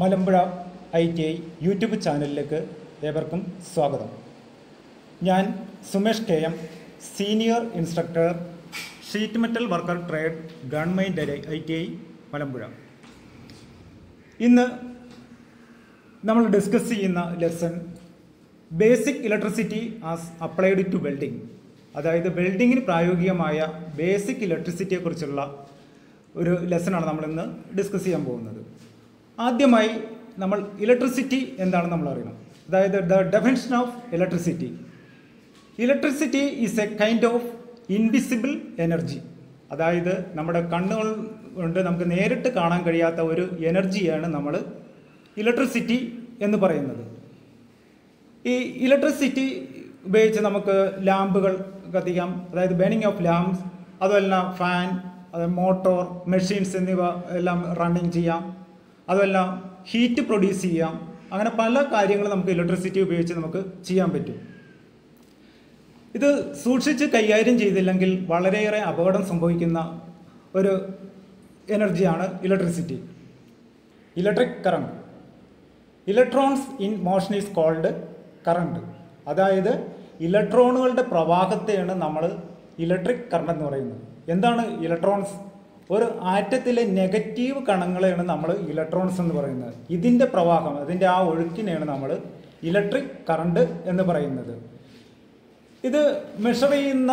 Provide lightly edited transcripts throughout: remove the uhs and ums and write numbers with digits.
Malampuzha ITI YouTube ചാനലിലേക്ക് ഏവർക്കും സ്വാഗതം. ഞാൻ Sumesh KM, senior instructor, sheet metal worker trade, government ITI Malampuzha. ഇന്ന് നമ്മൾ ഡിസ്കസ് ചെയ്യുന്ന lesson basic electricity as applied to welding, അതായത് വെൽഡിങ്ങിന് പ്രായോഗികമായ ബേസിക് ഇലക്ട്രിസിറ്റിയെക്കുറിച്ചുള്ള ഒരു ലെസണാണ് നമ്മളിന്ന് ഡിസ്കസ് ചെയ്യാൻ പോകുന്നത്. ആദ്യമായി നമ്മൾ ഇലക്ട്രിസിറ്റി എന്താണെന്ന് നമ്മൾ അറിയണം. അതായത് the definition of electricity. Electricity is A kind of invisible energy. അതായത് നമ്മുടെ കണ്ണുകൾ കൊണ്ട് നമുക്ക് നേരിട്ട് കാണാൻ കഴിയാത്ത ഒരു എനർജിയാണ് നമ്മൾ ഇലക്ട്രിസിറ്റി എന്ന് പറയുന്നത്. ഈ ഇലക്ട്രിസിറ്റി ഉപയോഗിച്ച് നമുക്ക് ലാമ്പുകൾ കത്തിക്കാം, അതായത് ബേണിംഗ് ഓഫ് ലാംപ്സ്, അതുമല്ല ഫാൻ, മോട്ടോർ, മെഷീൻസ് എന്നിവ എല്ലാം റണ്ണിങ് ചെയ്യാം, അതുമല്ല ഹീറ്റ് പ്രൊഡ്യൂസ് ചെയ്യാം. അങ്ങനെ പല കാര്യങ്ങളും നമുക്ക് ഇലക്ട്രിസിറ്റി ഉപയോഗിച്ച് നമുക്ക് ചെയ്യാൻ പറ്റും. ഇത് സൂക്ഷിച്ച് കൈകാര്യം ചെയ്തില്ലെങ്കിൽ വളരെയേറെ അപകടം സംഭവിക്കുന്ന ഒരു എനർജിയാണ് electricity. Electric current. Electrons in motion is called current. അതായത് ഇലക്ട്രോണുകളുടെ പ്രവാഹത്തെയാണ് നമ്മൾ ഇലക്ട്രിക് കറണ്ട് എന്ന് പറയുന്നത്. എന്താണ് ഇലക്ട്രോൺസ്? ഒരു ആറ്റത്തിലെ നെഗറ്റീവ് കണങ്ങളെയാണ് നമ്മൾ ഇലക്ട്രോൺസ് എന്ന് പറയുന്നത്. ഇതിൻ്റെ പ്രവാഹം, അതിൻ്റെ ആ ഒഴുക്കിനെയാണ് നമ്മൾ ഇലക്ട്രിക് കറണ്ട് എന്ന് പറയുന്നത്. ഇത് മെഷർ ചെയ്യുന്ന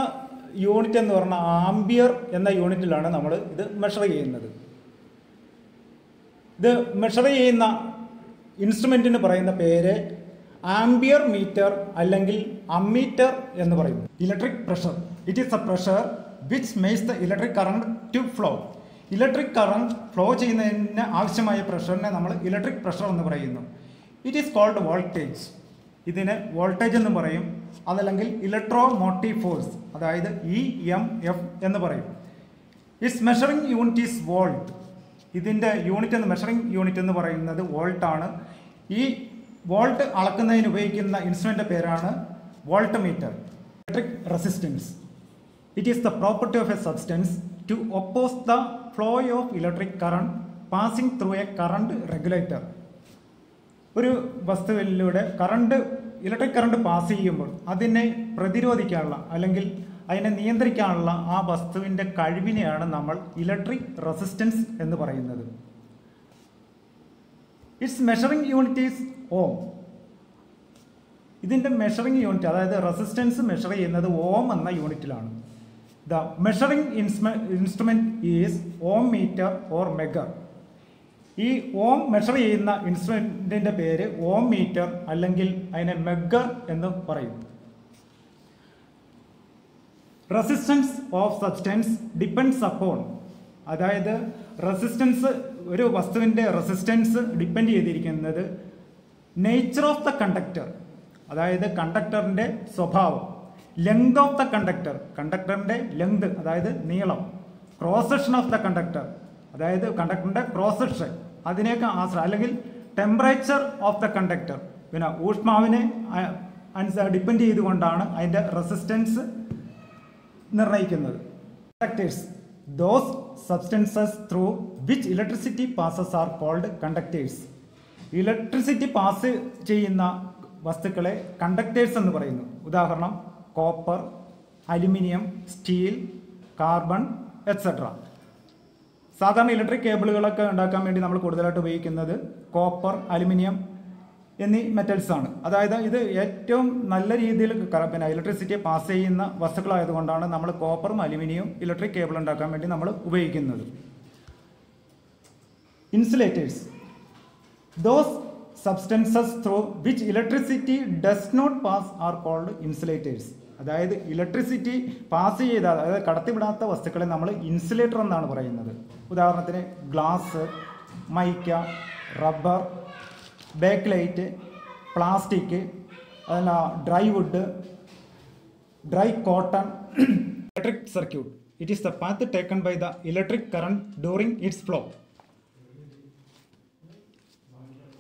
യൂണിറ്റ് എന്ന് പറഞ്ഞാൽ ആംബിയർ എന്ന യൂണിറ്റിലാണ് നമ്മൾ ഇത് മെഷർ ചെയ്യുന്നത്. ഇത് മെഷർ ചെയ്യുന്ന ഇൻസ്ട്രുമെൻറ്റിന് പറയുന്ന പേര് ആംബിയർ മീറ്റർ അല്ലെങ്കിൽ അമ്മീറ്റർ എന്ന് പറയും. Electric pressure. It is a pressure which makes the electric current to flow. Electric current flow ചെയ്യുന്നതിന് ആവശ്യമായ പ്രഷറിനെ നമ്മൾ ഇലക്ട്രിക് പ്രഷർ എന്ന് പറയുന്നു. It is called voltage. ഇതിന് വോൾട്ടേജ് എന്ന് പറയും. അതല്ലെങ്കിൽ ഇലക്ട്രോ മോട്ടീവ് ഫോഴ്സ്, അതായത് EMF എന്ന് പറയും. Its measuring unit is volt. ഇതിൻ്റെ യൂണിറ്റ് എന്ന് മെഷറിംഗ് യൂണിറ്റ് എന്ന് പറയുന്നത് വോൾട്ടാണ്. ഈ വോൾട്ട് അളക്കുന്നതിന് ഉപയോഗിക്കുന്ന ഇൻസ്ട്രുമെൻ്റിൻ്റെ പേരാണ് volt meter. Electric resistance. It is the property of a substance to oppose the flow of electric current passing through a current regulator. ഒരു വസ്തുവിലൂടെ ഇലക്ട്രിക് കറണ്ട് പാസ് ചെയ്യുമ്പോൾ അതിനെ പ്രതിരോധിക്കാനുള്ള അല്ലെങ്കിൽ അതിനെ നിയന്ത്രിക്കാനുള്ള ആ വസ്തുവിൻ്റെ കഴിവിനെയാണ് നമ്മൾ ഇലക്ട്രിക് റെസിസ്റ്റൻസ് എന്ന് പറയുന്നത്. ഇറ്റ്സ് മെഷറിംഗ് യൂണിറ്റ് ഈസ് ഓം. ഇതിൻ്റെ മെഷറിംഗ് യൂണിറ്റ്, അതായത് റെസിസ്റ്റൻസ് മെഷർ ചെയ്യുന്നത് ഓം എന്ന യൂണിറ്റിലാണ്. The measuring instrument is ohm meter or megger. ഈ ഓം മെഷർ ചെയ്യുന്ന ഇൻസ്ട്രുമെൻറ്റിൻ്റെ പേര് ഓം മീറ്റർ അല്ലെങ്കിൽ അതിനെ മെഗർ എന്ന് പറയും. Resistance of substance depends upon. അതായത് റെസിസ്റ്റൻസ്, ഒരു വസ്തുവിൻ്റെ റെസിസ്റ്റൻസ് ഡിപ്പെൻഡ് ചെയ്തിരിക്കുന്നത് നേച്ചർ ഓഫ് ദ കണ്ടക്ടർ, അതായത് കണ്ടക്ടറിൻ്റെ സ്വഭാവം. ലെങ്ത് ഓഫ് ദ കണ്ടക്ടർ, കണ്ടക്ടറിൻ്റെ ലെങ്ത് അതായത് നീളം. Cross section of the conductor, അതായത് കണ്ടക്ടറിൻ്റെ ക്രോസ് സെക്ഷൻ, അതിനെയൊക്കെ ആശ്രയം. അല്ലെങ്കിൽ ടെമ്പറേച്ചർ ഓഫ് ദ കണ്ടക്ടർ, പിന്നെ ഊഷ്മാവിനെ ഡിപ്പെൻഡ് ചെയ്തുകൊണ്ടാണ് അതിൻ്റെ റെസിസ്റ്റൻസ് നിർണ്ണയിക്കുന്നത്. Conductors. Those substances through which electricity passes are called conductors. Electricity pass ചെയ്യുന്ന വസ്തുക്കളെ കണ്ടക്ടേഴ്സ് എന്ന് പറയുന്നു. ഉദാഹരണം copper, aluminium, steel, carbon etcetera. സാധാരണ ഇലക്ട്രിക് കേബിളുകളൊക്കെ ഉണ്ടാക്കാൻ വേണ്ടി നമ്മൾ കൂടുതലായിട്ട് ഉപയോഗിക്കുന്നത് കോപ്പർ, അലുമിനിയം എന്നീ മെറ്റൽസ് ആണ്. അതായത് ഇത് ഏറ്റവും നല്ല രീതിയിൽ പിന്നെ ഇലക്ട്രിസിറ്റിയെ പാസ് ചെയ്യുന്ന വസ്തുക്കളായതുകൊണ്ടാണ് നമ്മൾ കോപ്പറും അലുമിനിയവും ഇലക്ട്രിക് കേബിൾ ഉണ്ടാക്കാൻ വേണ്ടി നമ്മൾ ഉപയോഗിക്കുന്നത്. Insulators. Those substances through which electricity does not pass are called insulators. അതായത് ഇലക്ട്രിസിറ്റി പാസ് ചെയ്താൽ, അതായത് കടത്തിവിടാത്ത വസ്തുക്കളെ നമ്മൾ ഇൻസുലേറ്റർ എന്നാണ് പറയുന്നത്. ഉദാഹരണത്തിന് glass, mica, rubber, bakelite, plastic, അതല്ല dry wood, dry cotton. Electric circuit. It is the path taken by the electric current during its flow.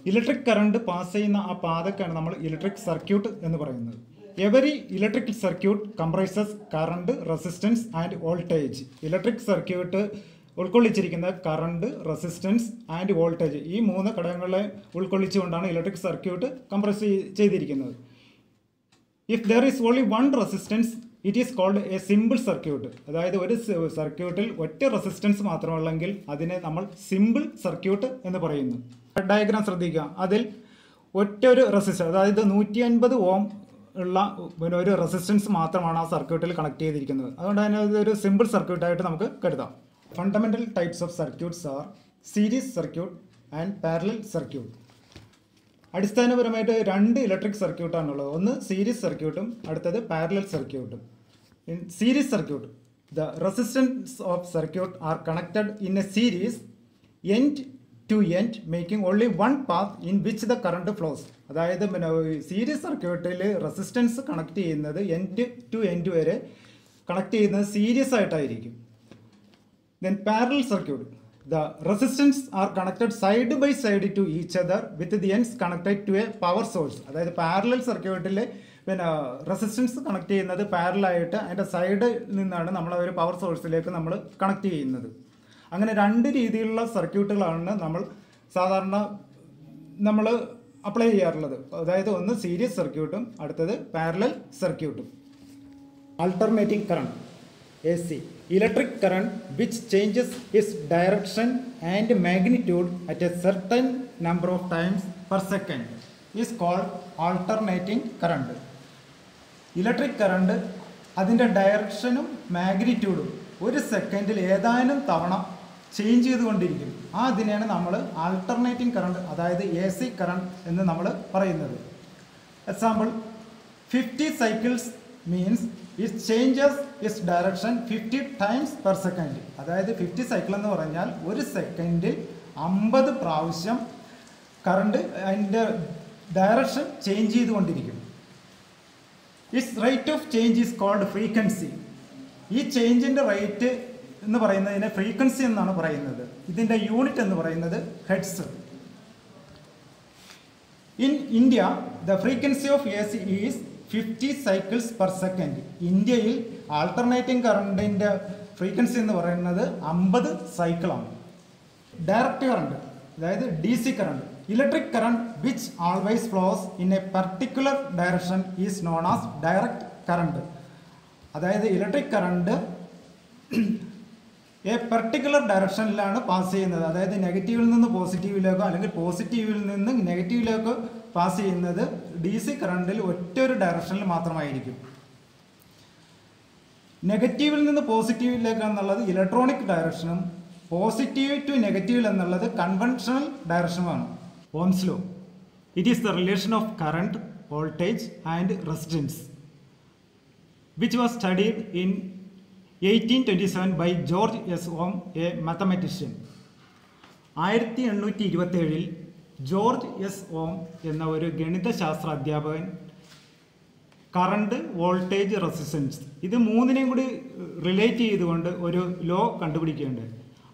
Electric current pass ചെയ്യുന്ന ആ പാതക്കാണ് നമ്മൾ ഇലക്ട്രിക് സർക്യൂട്ട് എന്ന് പറയുന്നത്. Every electric circuit comprises current, resistance and voltage. Electric circuit ഉൾക്കൊള്ളിച്ചിരിക്കുന്ന current, resistance and voltage, ഈ 3 ഘടകങ്ങളെ ഉൾക്കൊള്ളിച്ചുകൊണ്ടാണ് ഇലക്ട്രിക് സർക്യൂട്ട് കംപ്രസ് ചെയ്തിരിക്കുന്നത്. If there is only one resistance it is called a simple circuit. അതായത് ഒരു സർക്യൂട്ടിൽ ഒറ്റ റെസിസ്റ്റൻസ് മാത്രമുള്ളെങ്കിൽ അതിനെ നമ്മൾ സിമ്പിൾ സർക്യൂട്ട് എന്ന് പറയുന്നു. ഡയഗ്രാം ശ്രദ്ധിക്കുക. അതിൽ ഒറ്റൊരു റെസിസ്റ്റർ, അതായത് 150 ഓം ഉള്ള ഒരു റെസിസ്റ്റൻസ് മാത്രമാണ് ആ സർക്യൂട്ടിൽ കണക്ട് ചെയ്തിരിക്കുന്നത്. അതുകൊണ്ട് തന്നെ ഇതൊരു സിമ്പിൾ സർക്യൂട്ടായിട്ട് നമുക്ക് കരുതാം. Fundamental types of circuits are series circuit and parallel circuit. അടിസ്ഥാനപരമായിട്ട് 2 ഇലക്ട്രിക് സർക്യൂട്ടാണുള്ളത്. ഒന്ന് സീരീസ് സർക്യൂട്ടും അടുത്തത് പാരലൽ സർക്യൂട്ടും. In series circuit the resistance of circuit are connected in a series end to end making only one path in which the current flows. അതായത് series സർക്യൂട്ടിൽ resistance connect ചെയ്യുന്നത് end to end വരെ connect ചെയ്യുന്നത് series ആയിട്ടായിരിക്കും. Then parallel circuit the resistance are connected side by side to each other with the ends connected to a power source. അതായത് parallel സർക്യൂട്ടിൽ resistance connect ചെയ്യുന്നത് പാരലായിട്ട് അതിൻ്റെ സൈഡിൽ നിന്നാണ് നമ്മൾ ഒരു പവർ സോഴ്സിലേക്ക് നമ്മൾ കണക്ട് ചെയ്യുന്നത്. അങ്ങനെ 2 രീതിയിലുള്ള സർക്യൂട്ടുകളാണ് സാധാരണ നമ്മൾ അപ്ലൈ ചെയ്യാറുള്ളത്. അതായത് ഒന്ന് സീരീസ് സർക്യൂട്ടും അടുത്തത് പാരലൽ സർക്യൂട്ടും. Alternating current AC, electric current which changes its direction and magnitude at a certain number of times per second is called alternating current. Electric current അതിൻ്റെ ഡയറക്ഷനും മാഗ്നിറ്റ്യൂഡും ഒരു സെക്കൻഡിൽ ഏതാനും തവണ ചേഞ്ച് ചെയ്തുകൊണ്ടിരിക്കും. അതിനെയാണ് നമ്മൾ ആൾട്ടർനേറ്റിംഗ് കറണ്ട്, അതായത് AC കറണ്ട് എന്ന് നമ്മൾ പറയുന്നത്. Example, 50 cycles means it changes it's direction 50 times per second. അതായത് 50 സൈക്കിൾ എന്ന് പറഞ്ഞാൽ ഒരു സെക്കൻഡിൽ 50 പ്രാവശ്യം കറണ്ട് അതിൻ്റെ ഡയറക്ഷൻ ചേഞ്ച് ചെയ്തുകൊണ്ടിരിക്കും. Its rate of change is called frequency. ഈ ചേഞ്ചിൻ്റെ റേറ്റ് എന്ന് പറയുന്നതിനെ ഫ്രീക്വൻസി എന്നാണ് പറയുന്നത്. ഇതിൻ്റെ യൂണിറ്റ് എന്ന് പറയുന്നത് hertz. In India the frequency of AC is 50 cycles per second. ഇന്ത്യയിൽ ആൾട്ടർനേറ്റിംഗ് കറണ്ടിൻ്റെ ഫ്രീക്വൻസി എന്ന് പറയുന്നത് 50 സൈക്കിളാണ്. ഡയറക്റ്റ് കറണ്ട്, അതായത് DC current, electric current which always flows in a particular direction is known as direct current. അതായത് electric current particular ഡയറക്ഷനിലാണ് pass ചെയ്യുന്നത്. അതായത് നെഗറ്റീവിൽ നിന്ന് പോസിറ്റീവിലേക്കോ അല്ലെങ്കിൽ പോസിറ്റീവിൽ നിന്ന് നെഗറ്റീവിലേക്കോ പാസ് ചെയ്യുന്നത് DC കറണ്ടിൽ ഒറ്റൊരു ഡയറക്ഷനിൽ മാത്രമായിരിക്കും. നെഗറ്റീവിൽ നിന്ന് പോസിറ്റീവിലേക്ക് എന്നുള്ളത് ഇലക്ട്രോണിക് ഡയറക്ഷനും പോസിറ്റീവ് ടു നെഗറ്റീവ് എന്നുള്ളത് കൺവെൻഷണൽ ഡയറക്ഷനുമാണ്. Ohm's law, it is the relation of current, voltage and resistance which was studied in 1827 by George S. Ohm, a mathematician. 1827 George S Ohm എന്ന ഒരു ഗണിതശാസ്ത്ര അധ്യാപകൻ കറണ്ട്, വോൾട്ടേജ്, റെസിസ്റ്റൻസ് ഇത് 3നെയും കൂടി relate ചെയ്തുകൊണ്ട് ഒരു ലോ കണ്ടുപിടിക്കുകയുണ്ട്.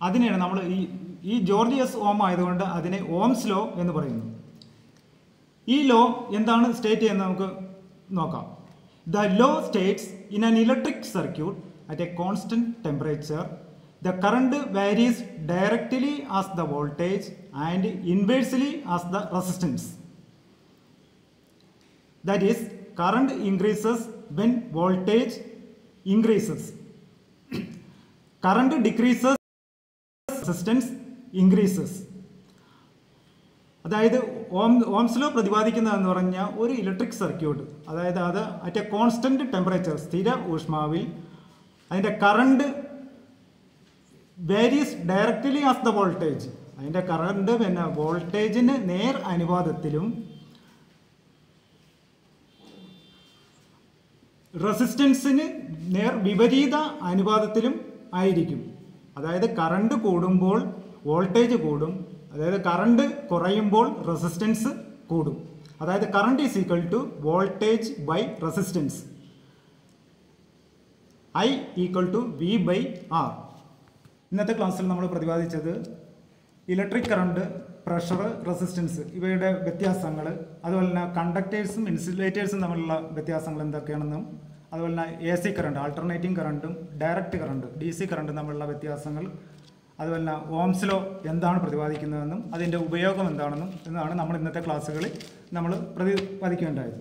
അതിനെയാണ് നമ്മൾ ഈ ജോർജ് എസ് ഓം ആയതുകൊണ്ട് അതിനെ ഓംസ് ലോ എന്ന് പറയുന്നു. ഈ ലോ എന്താണ് സ്റ്റേറ്റ് ചെയ്യുന്നത് നമുക്ക് നോക്കാം. The law States in an electric circuit at a constant temperature the current varies directly as the voltage and inversely as the resistance. That is, current increases when voltage increases. Current decreases, resistance increases. അതായത് Ohm's law പ്രതിപാദിക്കുന്നതെന്ന് പറഞ്ഞാൽ ഒരു electric circuit, അതായത് അത് at A constant temperature, സ്ഥിര ഊഷ്മാവിൽ അതിൻ്റെ current varies directly as the voltage, അതിൻ്റെ current പിന്നെ വോൾട്ടേജിന് നേർ അനുപാതത്തിലും റെസിസ്റ്റൻസിന് നേർ വിപരീത അനുപാതത്തിലും ആയിരിക്കും. അതായത് കറണ്ട് കൂടുമ്പോൾ വോൾട്ടേജ് കൂടും, അതായത് കറണ്ട് കുറയുമ്പോൾ റെസിസ്റ്റൻസ് കൂടും. അതായത് current is equal to voltage by resistance, I equal to V/R. ഇന്നത്തെ ക്ലാസ്സിൽ നമ്മൾ പ്രതിപാദിച്ചത് ഇലക്ട്രിക് കറണ്ട്, പ്രഷർ, റെസിസ്റ്റൻസ് ഇവയുടെ വ്യത്യാസങ്ങൾ, അതുപോലെ തന്നെ കണ്ടക്ടേഴ്സും ഇൻസുലേറ്റേഴ്സും തമ്മിലുള്ള വ്യത്യാസങ്ങൾ എന്തൊക്കെയാണെന്നും, അതുപോലെ തന്നെ AC കറണ്ട്, ആൾട്ടർനേറ്റിംഗ് കറണ്ടും ഡയറക്റ്റ് കറണ്ട് DC കറണ്ടും തമ്മിലുള്ള വ്യത്യാസങ്ങൾ, അതുപോലെ തന്നെ ഓംസ് ലോ എന്താണ് പ്രതിപാദിക്കുന്നതെന്നും അതിൻ്റെ ഉപയോഗം എന്താണെന്നും എന്നാണ് നമ്മൾ ഇന്നത്തെ ക്ലാസ്സുകളിൽ നമ്മൾ പ്രതിപാദിക്കേണ്ടത്.